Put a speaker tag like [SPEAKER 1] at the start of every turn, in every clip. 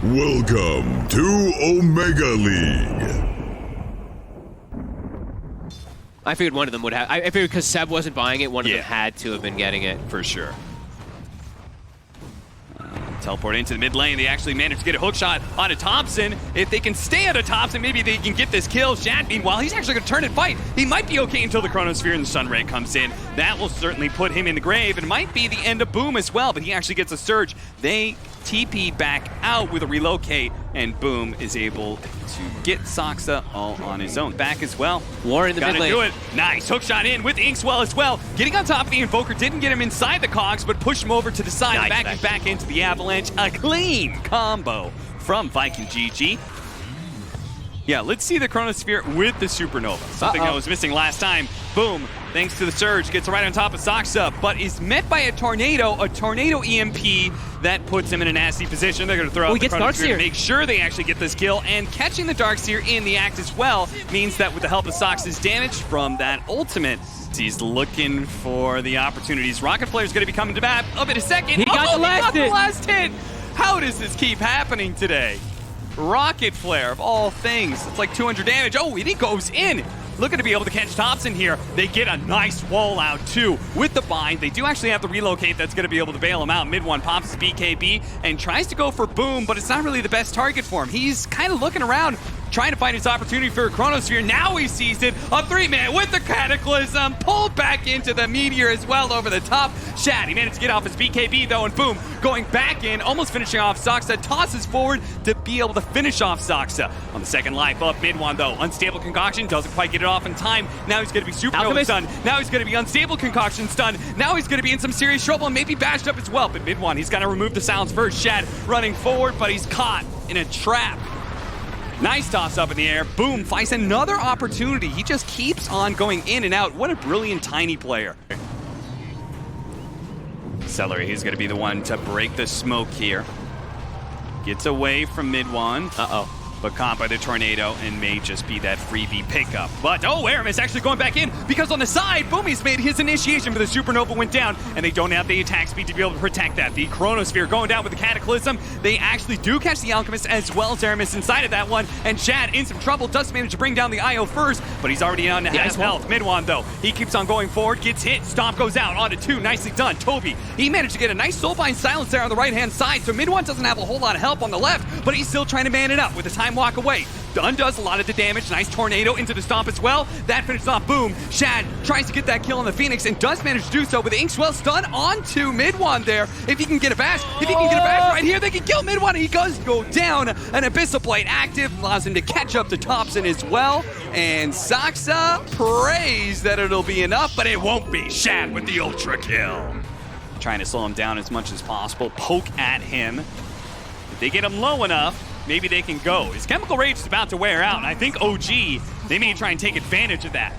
[SPEAKER 1] Welcome to Omega League.
[SPEAKER 2] I figured one of them would have. I figured because Seb wasn't buying it, one of them had to have been getting it.
[SPEAKER 3] For sure. Teleport into the mid lane. They actually managed to get a hook shot onto Thompson. If they can stay onto Thompson, maybe they can get this kill. Shad, meanwhile, he's actually going to turn and fight. He might be okay until the Chronosphere and the Sunray comes in. That will certainly put him in the grave. It might be the end of Boom as well, but he actually gets a surge. They TP back out with a relocate, and Boom is able to get Saksa all on his own. Back as well.
[SPEAKER 2] War in the mid lane.
[SPEAKER 3] Gotta do it. Nice hook shot in with Inkswell as well. Getting on top of the Invoker didn't get him inside the cogs, but pushed him over to the side,
[SPEAKER 2] Nice,
[SPEAKER 3] backing back into the Avalanche. A clean combo from Viking GG. Yeah, let's see the Chronosphere with the Supernova. Something that was missing last time. Boom, thanks to the surge, gets right on top of Saksa, but is met by a tornado EMP that puts him in a nasty position. They're going to throw out the Chronosphere to make sure they actually get this kill, and catching the Darkseer in the act as well means that with the help of Saksa's damage from that ultimate, he's looking for the opportunities. Rocket Flare's going to be coming to bat up in a second.
[SPEAKER 2] He got the
[SPEAKER 3] last hit! How does this keep happening today? Rocket Flare, of all things. It's like 200 damage. Oh, and he goes in. Looking to be able to catch Thompson here. They get a nice wall out, too, with the bind. They do actually have to relocate. That's going to be able to bail him out. Mid one pops his BKB and tries to go for Boom, but it's not really the best target for him. He's kind of looking around, trying to find his opportunity for a Chronosphere. Now he sees it. A 3-man with the Cataclysm. Pulled back into the Meteor as well over the top. Shad, he managed to get off his BKB, though, and Boom, going back in, almost finishing off Saksa. Tosses forward to be able to finish off Saksa. On the second life up mid one, though. Unstable Concoction doesn't quite get it off in time. Now he's going to be Supernova stunned. Now he's going to be Unstable Concoction stunned. Now he's going to be in some serious trouble and maybe bashed up as well. But mid one, he's got to remove the sounds first. Shad running forward, but he's caught in a trap. Nice toss up in the air. Boom, finds another opportunity. He just keeps on going in and out. What a brilliant tiny player. Celery, he's going to be the one to break the smoke here. Gets away from mid one. But caught by the tornado and may just be that freebie pickup. But, Aramis actually going back in because on the side, Boom, he's made his initiation, but the Supernova went down and they don't have the attack speed to be able to protect that. The Chronosphere going down with the Cataclysm. They actually do catch the Alchemist as well as Aramis inside of that one, and Shad in some trouble, does manage to bring down the IO first, but he's already on half health. Mid one, though, he keeps on going forward, gets hit, Stomp goes out, onto 2, nicely done. Toby, he managed to get a nice Soulbind silence there on the right-hand side, so mid one doesn't have a whole lot of help on the left, but he's still trying to man it up with the time walk away. Undoes a lot of the damage. Nice tornado into the Stomp as well. That finishes off Boom. Shad tries to get that kill on the Phoenix and does manage to do so with Inkswell stun onto mid one there. If he can get a bash, right here, they can kill mid one. He does go down. An Abyssal Blade active allows him to catch up to Thompson as well. And Saksa prays that it'll be enough, but it won't be. Shad with the ultra kill. Trying to slow him down as much as possible. Poke at him. If they get him low enough, maybe they can go. His Chemical Rage is about to wear out, and I think OG, they may try and take advantage of that.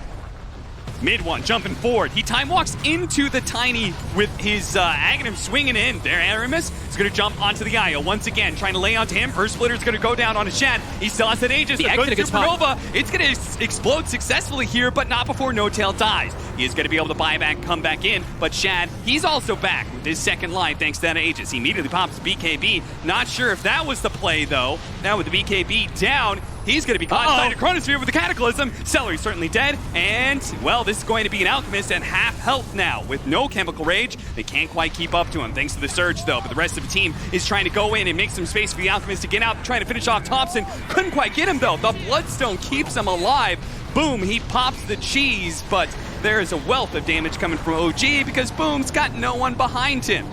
[SPEAKER 3] Mid one, jumping forward. He time walks into the Tiny with his Aghanim swinging in. There, Aramis is going to jump onto the IO once again, trying to lay onto him. First Splitter is going to go down on a Shad. He still has that Aegis. The good Supernova. It's going to explode successfully here, but not before No Tail dies. He is going to be able to buy back, come back in, but Shad, he's also back with his second life thanks to that Aegis. He immediately pops his BKB. Not sure if that was the play, though. Now with the BKB down, he's going to be caught inside a Chronosphere with the Cataclysm. Celery's certainly dead, and, well, this is going to be an Alchemist and half health now. With no Chemical Rage, they can't quite keep up to him, thanks to the Surge, though. But the rest of the team is trying to go in and make some space for the Alchemist to get out, trying to finish off Thompson. Couldn't quite get him, though. The Bloodstone keeps him alive. Boom, he pops the cheese, but there is a wealth of damage coming from OG because Boom's got no one behind him.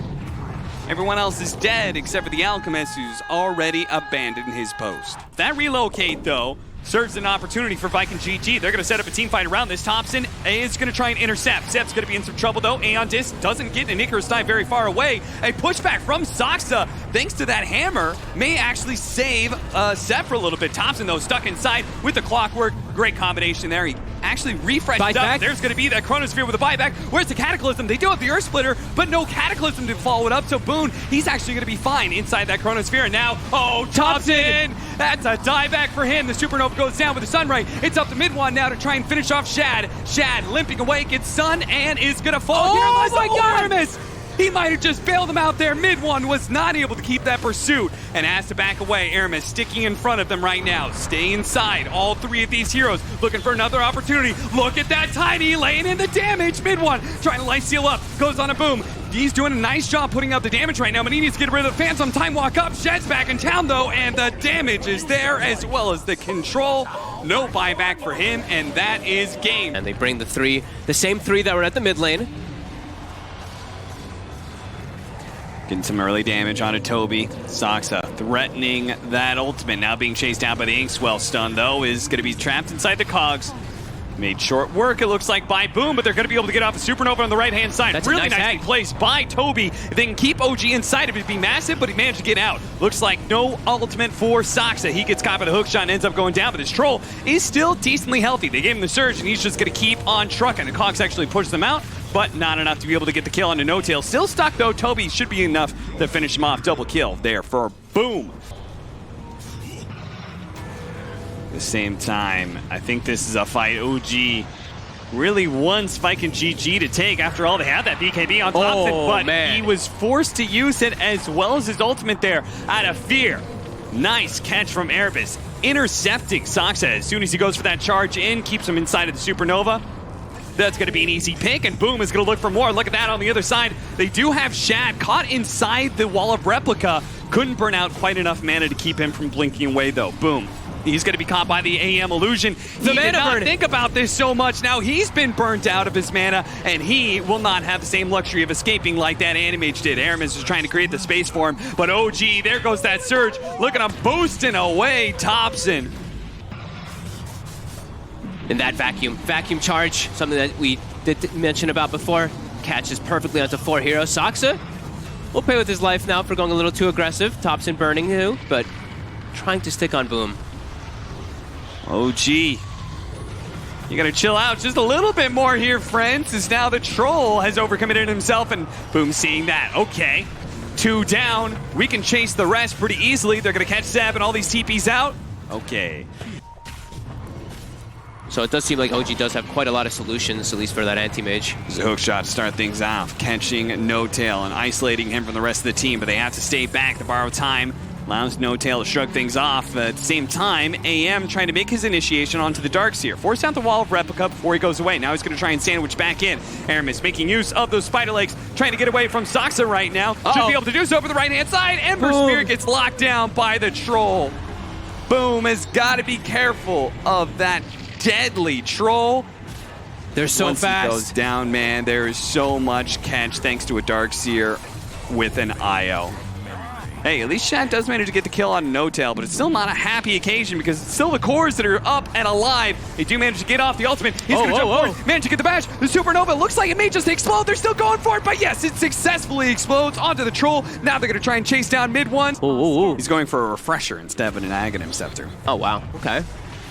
[SPEAKER 3] Everyone else is dead except for the Alchemist, who's already abandoned his post. That relocate, though, serves an opportunity for Viking GG. They're going to set up a team fight around this. Thompson is going to try and intercept. Seb's going to be in some trouble, though. Aeon Disc doesn't get an Icarus dive very far away. A pushback from Saksa, thanks to that hammer, may actually save Seb for a little bit. Thompson, though, stuck inside with the clockwork. Great combination there. He actually refreshed up. There's going to be that Chronosphere with a buyback. Where's the Cataclysm? They do have the Earth Splitter, but no Cataclysm to follow it up. So Boone, he's actually going to be fine inside that Chronosphere. And now, Thompson! That's a dieback for him. The Supernova goes down with the Sunray. It's up to mid one now to try and finish off Shad. Shad limping away, gets stunned, and is going to fall here.
[SPEAKER 2] Oh my God!
[SPEAKER 3] Aramis! He might have just bailed him out there. Mid one was not able to keep that pursuit and has to back away. Aramis sticking in front of them right now. Stay inside. All three of these heroes looking for another opportunity. Look at that Tiny laying in the damage. Mid one trying to light seal up. Goes on a boom. He's doing a nice job putting out the damage right now, but he needs to get rid of the Phantom. Time walk up. Shed's back in town though, and the damage is there as well as the control. No buyback for him, and that is game.
[SPEAKER 2] And they bring the same three that were at the mid lane.
[SPEAKER 3] Getting some early damage onto Toby. Soxa threatening that ultimate. Now being chased down by the Inkswell. Stun, though, is going to be trapped inside the cogs. Made short work, it looks like, by Boom, but they're going to be able to get off a Supernova on the right-hand side.
[SPEAKER 2] That's
[SPEAKER 3] really
[SPEAKER 2] nice
[SPEAKER 3] nicely placed by Toby. They can keep OG inside of it. It'd be massive, but he managed to get out. Looks like no ultimate for Soxa. He gets caught by the hook shot and ends up going down, but his troll is still decently healthy. They gave him the surge, and he's just going to keep on trucking. The cogs actually push them out, but not enough to be able to get the kill onto No Tail. Still stuck, though. Toby should be enough to finish him off. Double kill there for Boom. At the same time, I think this is a fight OG really wants Spike and GG to take. After all, they had that BKB on Thompson, but
[SPEAKER 2] man,
[SPEAKER 3] he was forced to use it as well as his ultimate there out of fear. Nice catch from Erebus, intercepting Soxa as soon as he goes for that charge in, keeps him inside of the Supernova. That's going to be an easy pick, and Boom is going to look for more. Look at that on the other side. They do have Shad caught inside the wall of Replica. Couldn't burn out quite enough mana to keep him from blinking away, though. Boom. He's going to be caught by the AM illusion. He did not think about this so much. Now he's been burnt out of his mana, and he will not have the same luxury of escaping like that Animage did. Aramis is trying to create the space for him, but OG, there goes that surge. Look at him boosting away Thompson.
[SPEAKER 2] And that vacuum charge, something that we did mention about before, catches perfectly onto 4 heroes. Soxa will pay with his life now for going a little too aggressive. Thompson burning too, but trying to stick on Boom.
[SPEAKER 3] OG, you gotta chill out just a little bit more here, friends, as now the troll has overcommitted himself, and Boom seeing that. Okay, 2 down. We can chase the rest pretty easily. They're gonna catch Zeb and all these TPs out. Okay.
[SPEAKER 2] So it does seem like OG does have quite a lot of solutions, at least for that anti-mage.
[SPEAKER 3] There's a hook shot to start things off, catching No Tail and isolating him from the rest of the team, but they have to stay back to borrow time. Allows No Tail to shrug things off. At the same time, AM trying to make his initiation onto the Darkseer. Force out the wall of Replica before he goes away. Now he's going to try and sandwich back in. Aramis making use of those spider legs, trying to get away from Soxa right now. Should be able to do so over the right-hand side. Ember Spirit gets locked down by the troll. Boom has got to be careful of that deadly troll.
[SPEAKER 2] They're so
[SPEAKER 3] Once
[SPEAKER 2] fast.
[SPEAKER 3] He goes down, man, there is so much catch thanks to a Darkseer with an IO. Hey, at least Shad does manage to get the kill on No Tail, but it's still not a happy occasion because it's still the cores that are up and alive. They do manage to get off the ultimate. He's going to jump forward, manage to get the bash. The Supernova looks like it may just explode. They're still going for it, but yes, it successfully explodes onto the troll. Now they're going to try and chase down mid one. He's going for a refresher instead of an Aghanim Scepter.
[SPEAKER 2] Oh, wow. Okay.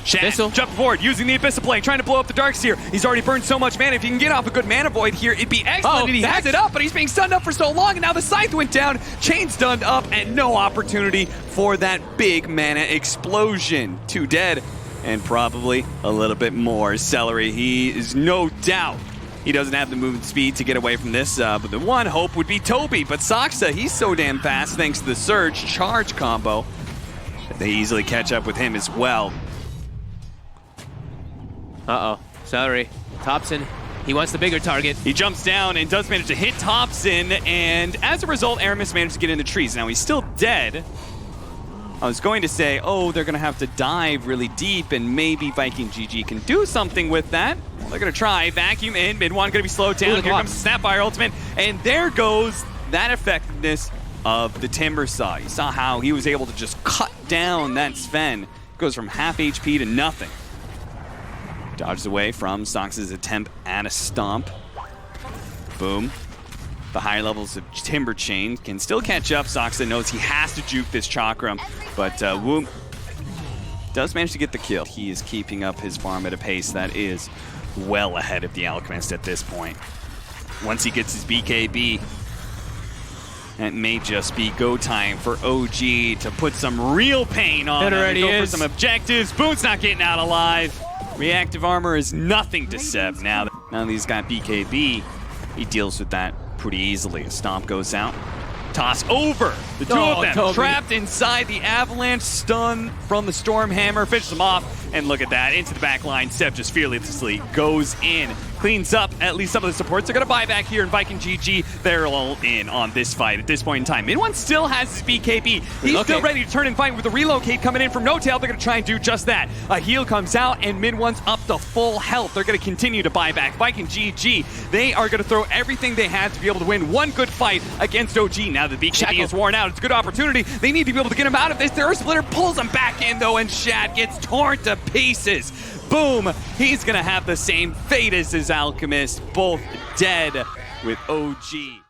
[SPEAKER 3] Shad jump forward, using the Abyssal Plane, trying to blow up the Darkseer. He's already burned so much mana. If he can get off a good mana void here, it'd be excellent. And he has it up, but he's being stunned up for so long, and now the Scythe went down. Chain stunned up, and no opportunity for that big mana explosion. 2 dead, and probably a little bit more. Celery, he is no doubt. He doesn't have the movement speed to get away from this, but the one hope would be Toby. But Soxa, he's so damn fast thanks to the Surge charge combo. They easily catch up with him as well.
[SPEAKER 2] Uh-oh. Celery. Thompson. He wants the bigger target.
[SPEAKER 3] He jumps down and does manage to hit Thompson, and as a result, Aramis managed to get in the trees. Now, he's still dead. I was going to say, oh, they're going to have to dive really deep, and maybe Viking GG can do something with that. Well, they're going to try. Vacuum in. Mid one going to be slowed down. Here comes the Snapfire ultimate, and there goes that effectiveness of the Timber Saw. You saw how he was able to just cut down that Sven. Goes from half HP to nothing. Dodges away from Soxa's attempt at a stomp. Boom. The higher levels of Timber Chain can still catch up. Soxa knows he has to juke this Chakram, but Woom does manage to get the kill. He is keeping up his farm at a pace that is well ahead of the Alchemist at this point. Once he gets his BKB, it may just be go time for OG to put some real pain on him and go for some objectives. Boom's not getting out alive. Reactive armor is nothing to Seb now. Now that he's got BKB, he deals with that pretty easily. A stomp goes out. Toss over. The two of them
[SPEAKER 2] Toby.
[SPEAKER 3] trapped inside the avalanche. Stun from the Stormhammer. Finishes them off. And look at that. Into the back line. Seb just fearlessly goes in. Cleans up at least some of the supports. They're going to buy back here in Viking GG. They're all in on this fight at this point in time. Mid1 still has his BKB. He's still ready to turn and fight with the relocate coming in from No Tail. They're going to try and do just that. A heal comes out and Mid1's up to full health. They're going to continue to buy back. Viking GG, they are going to throw everything they had to be able to win one good fight against OG. Now that the BKB is worn out, it's a good opportunity. They need to be able to get him out of this. The Earth Splitter pulls him back in though, and Shad gets torn to pieces. Boom! He's gonna have the same fate as his Alchemist, both dead with OG.